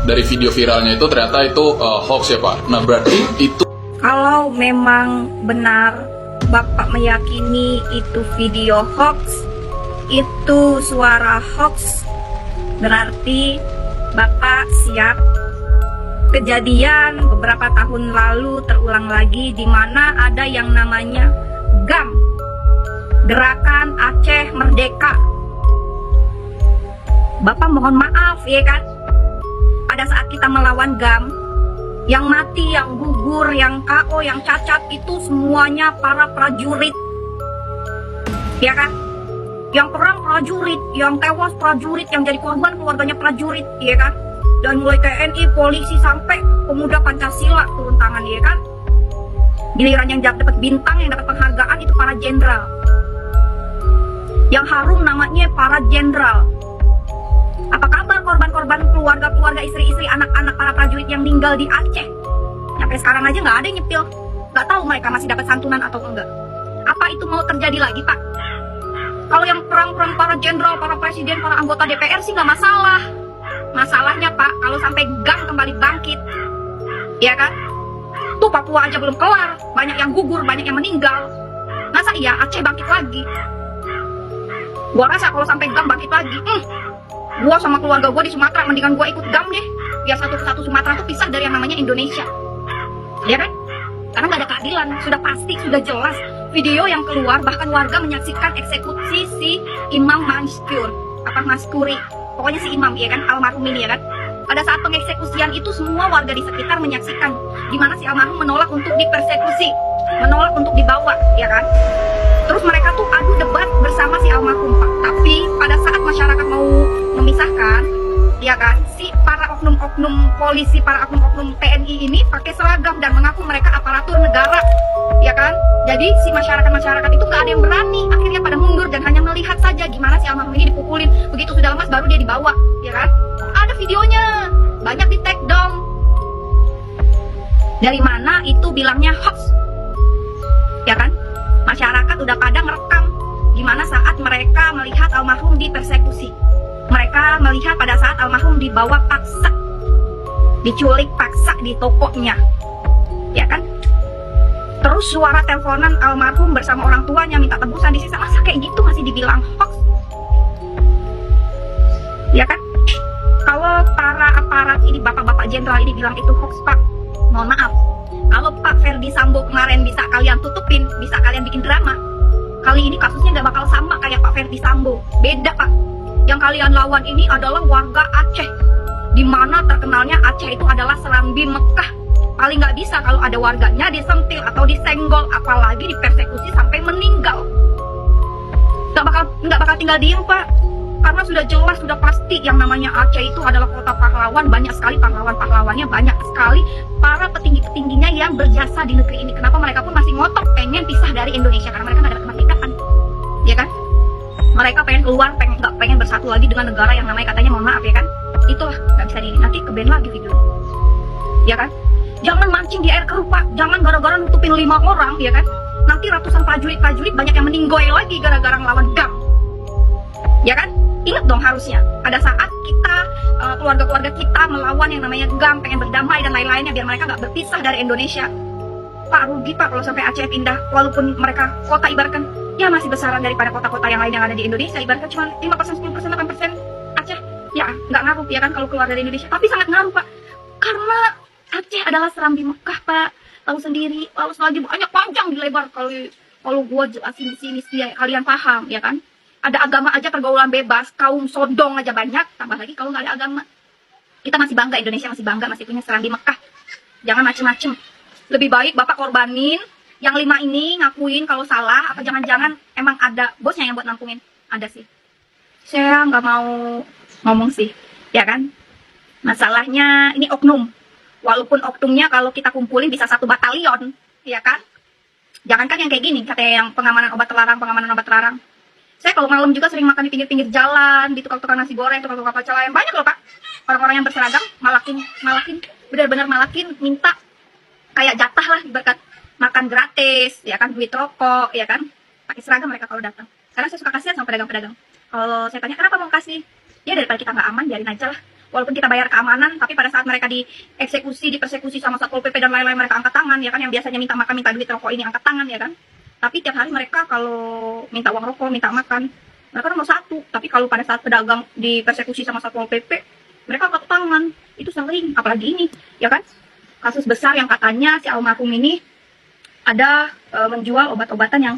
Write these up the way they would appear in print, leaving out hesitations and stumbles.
dari video viralnya itu ternyata itu hoax ya Pak. Nah berarti itu Kalau memang benar Bapak meyakini itu video hoax, itu suara hoax, berarti Bapak siap kejadian beberapa tahun lalu terulang lagi, di mana ada yang namanya GAM, Gerakan Aceh Merdeka. Bapak mohon maaf ya kan, pada saat kita melawan GAM, yang mati, yang gugur, yang KO, yang cacat itu semuanya para prajurit, ya kan? Yang perang prajurit, yang tewas prajurit, yang jadi korban keluarganya prajurit, ya kan? Dan mulai TNI, polisi sampai pemuda Pancasila turun tangan, ya kan? Giliran yang dapat bintang, yang dapat penghargaan itu para jenderal. Yang harum namanya para jenderal. Apa kabar korban-korban keluarga-keluarga, istri-istri, anak-anak para prajurit yang meninggal di Aceh? Sampai sekarang aja nggak ada yang nyepil. Nggak tahu mereka masih dapat santunan atau enggak. Apa itu mau terjadi lagi, Pak? Kalau yang perang-perang para jenderal, para presiden, para anggota DPR sih nggak masalah. Masalahnya, Pak, kalau sampai GAM kembali bangkit, ya kan? Tuh Papua aja belum kelar, banyak yang gugur, banyak yang meninggal. Masa iya Aceh bangkit lagi? Gua rasa kalau sampai GAM bangkit lagi, gua sama keluarga gua di Sumatera mendingan gua ikut GAM deh, biar satu persatu Sumatera tuh pisah dari yang namanya Indonesia, ya kan? Karena nggak ada keadilan, sudah pasti, sudah jelas. Video yang keluar, bahkan warga menyaksikan eksekusi si Imam Maskuri, pokoknya si Imam, ya kan, almarhum ini, ya kan? Pada saat pengeksekusian itu semua warga di sekitar menyaksikan gimana si almarhum menolak untuk dipersekusi, menolak untuk dibawa, ya kan? Terus mereka tuh adu debat bersama si almarhum, Pak. Tapi pada saat masyarakat mau memisahkan, ya kan, si para oknum-oknum polisi, para oknum-oknum TNI ini pakai seragam dan mengaku mereka aparatur negara, ya kan? Jadi si masyarakat itu nggak ada yang berani, akhirnya pada mundur dan hanya melihat saja gimana si almarhum ini dipukulin. Begitu sudah lemas baru dia dibawa, ya kan? Ada videonya, banyak di take down. Dari mana itu bilangnya hoax, ya kan? Masyarakat udah pada ngerekam gimana saat mereka melihat almarhum dipersekusi. Mereka melihat pada saat almarhum dibawa paksa, diculik paksa di tokonya, ya kan? Terus suara teleponan almarhum bersama orang tuanya minta tebusan disisa. Masa kayak gitu masih dibilang hoax, ya kan? Kalau para aparat ini, bapak-bapak jenderal ini bilang itu hoax, Pak, mohon maaf. Kalau Pak Ferdi Sambo kemarin bisa kalian tutupin, bisa kalian bikin drama, kali ini kasusnya nggak bakal sama kayak Pak Ferdi Sambo. Beda, Pak. Yang kalian lawan ini adalah warga Aceh, di mana terkenalnya Aceh itu adalah serambi Mekah. Paling nggak bisa kalau ada warganya disentil atau disenggol, apalagi dipersekusi sampai meninggal. Nggak bakal tinggal diem, Pak. Karena sudah jelas, sudah pasti yang namanya Aceh itu adalah kota pahlawan. Banyak sekali pahlawan-pahlawannya, banyak sekali para petinggi-petingginya yang berjasa di negeri ini. Kenapa mereka pun masih ngotot pengen pisah dari Indonesia? Karena mereka nggak ada kemerdekaan, ya kan? Mereka pengen keluar, nggak pengen bersatu lagi dengan negara yang namanya katanya, mohon maaf ya kan? Itulah, nggak bisa nanti ke-ban lagi videonya, ya kan? Jangan mancing di air keruh, Pak. Jangan gara-gara nutupin 5 orang, ya kan? Nanti ratusan prajurit banyak yang meninggoy lagi gara-gara ngelawan GAM, ya kan? Ingat dong harusnya pada saat kita, keluarga-keluarga kita melawan yang namanya GAM, pengen berdamai dan lain-lainnya biar mereka nggak berpisah dari Indonesia. Pak, rugi, Pak, kalau sampai Aceh pindah. Walaupun mereka kota ibaratkan ya masih besaran daripada kota-kota yang lain yang ada di Indonesia, ibaratkan cuma 5%, 10%, 8% Aceh, ya nggak ngaruh ya kan kalau keluar dari Indonesia. Tapi sangat ngaruh, Pak, karena Aceh adalah serambi Mekah, Pak. Tahu sendiri, lalu lagi banyak panjang di lebar kalau gua jelasin di sini sih kalian paham, ya kan? Ada agama aja pergaulan bebas, kaum sodong aja banyak, tambah lagi kalau nggak ada agama. Kita masih bangga, Indonesia masih bangga, masih punya serambi Mekah. Jangan macem-macem. Lebih baik Bapak korbanin, yang 5 ini ngakuin kalau salah, apa jangan-jangan emang ada bosnya yang buat nampungin? Ada sih. Saya nggak mau ngomong sih, ya kan? Masalahnya ini oknum. Walaupun oknumnya kalau kita kumpulin bisa 1 batalion, ya kan? Jangankan yang kayak gini, katanya yang pengamanan obat terlarang. Saya kalau malam juga sering makan di pinggir-pinggir jalan, di tukang-tukang nasi goreng, tukang-tukang pecel ayam. Banyak loh, Pak, orang-orang yang berseragam malakin, benar-benar malakin, minta kayak jatah lah, ibarat makan gratis, ya kan, duit rokok, ya kan, pakai seragam mereka kalau datang. Karena saya suka kasihan sama pedagang-pedagang. Kalau saya tanya kenapa mau kasih, ya daripada kita nggak aman, biarin aja lah. walaupun kita bayar keamanan, tapi pada saat mereka dieksekusi, dipersekusi sama Satpol PP dan lain-lain, mereka angkat tangan, ya kan, yang biasanya minta makan, minta duit rokok ini angkat tangan, ya kan. Tapi tiap hari mereka kalau minta uang rokok, minta makan, mereka nomor satu. Tapi kalau pada saat pedagang dipersekusi sama Satpol PP, mereka angkat tangan. Itu sering, apalagi ini, ya kan. Kasus besar yang katanya si almarhum ini ada menjual obat-obatan yang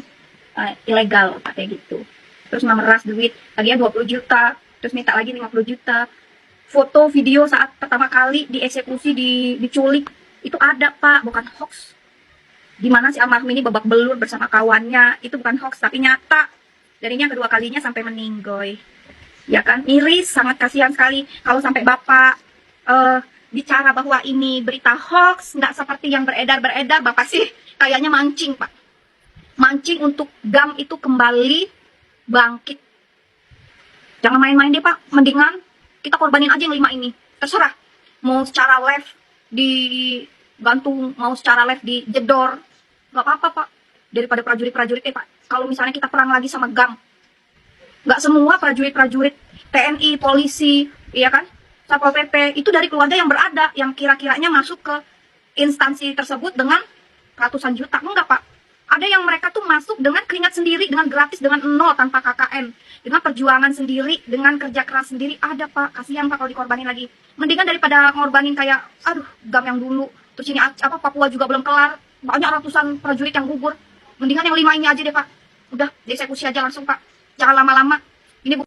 ilegal, katanya gitu. Terus memeras duit, laginya 20 juta, terus minta lagi 50 juta. Foto video saat pertama kali dieksekusi, diculik, itu ada Pak, bukan hoax. Dimana si almarhum ini babak belur bersama kawannya, itu bukan hoax, tapi nyata. Dan ini yang kedua kalinya sampai meninggoy. Ya kan, miris, sangat kasihan sekali. Kalau sampai Bapak bicara bahwa ini berita hoax, nggak seperti yang beredar-beredar, Bapak sih kayaknya mancing Pak. Mancing untuk GAM itu kembali bangkit. Jangan main-main deh Pak, mendingan kita korbanin aja yang 5 ini. Terserah. Mau secara live digantung, mau secara live dijedor. Gak apa-apa Pak. Daripada prajurit-prajurit Pak. Kalau misalnya kita perang lagi sama GAM. Gak semua prajurit-prajurit TNI, polisi, iya kan? Satpol PP, itu dari keluarga yang berada. Yang kira-kiranya masuk ke instansi tersebut dengan ratusan juta. Enggak Pak. Ada yang mereka tuh masuk dengan keringat sendiri, dengan gratis, dengan nol tanpa KKN. Dengan perjuangan sendiri, dengan kerja keras sendiri. Ada Pak, kasihan Pak kalau dikorbanin lagi. Mendingan daripada ngorbanin kayak, aduh, GAM yang dulu. Terus ini Papua juga belum kelar. Banyak ratusan prajurit yang gugur. Mendingan yang 5 ini aja deh Pak. Udah, dieksekusi aja langsung Pak. Jangan lama-lama. Ini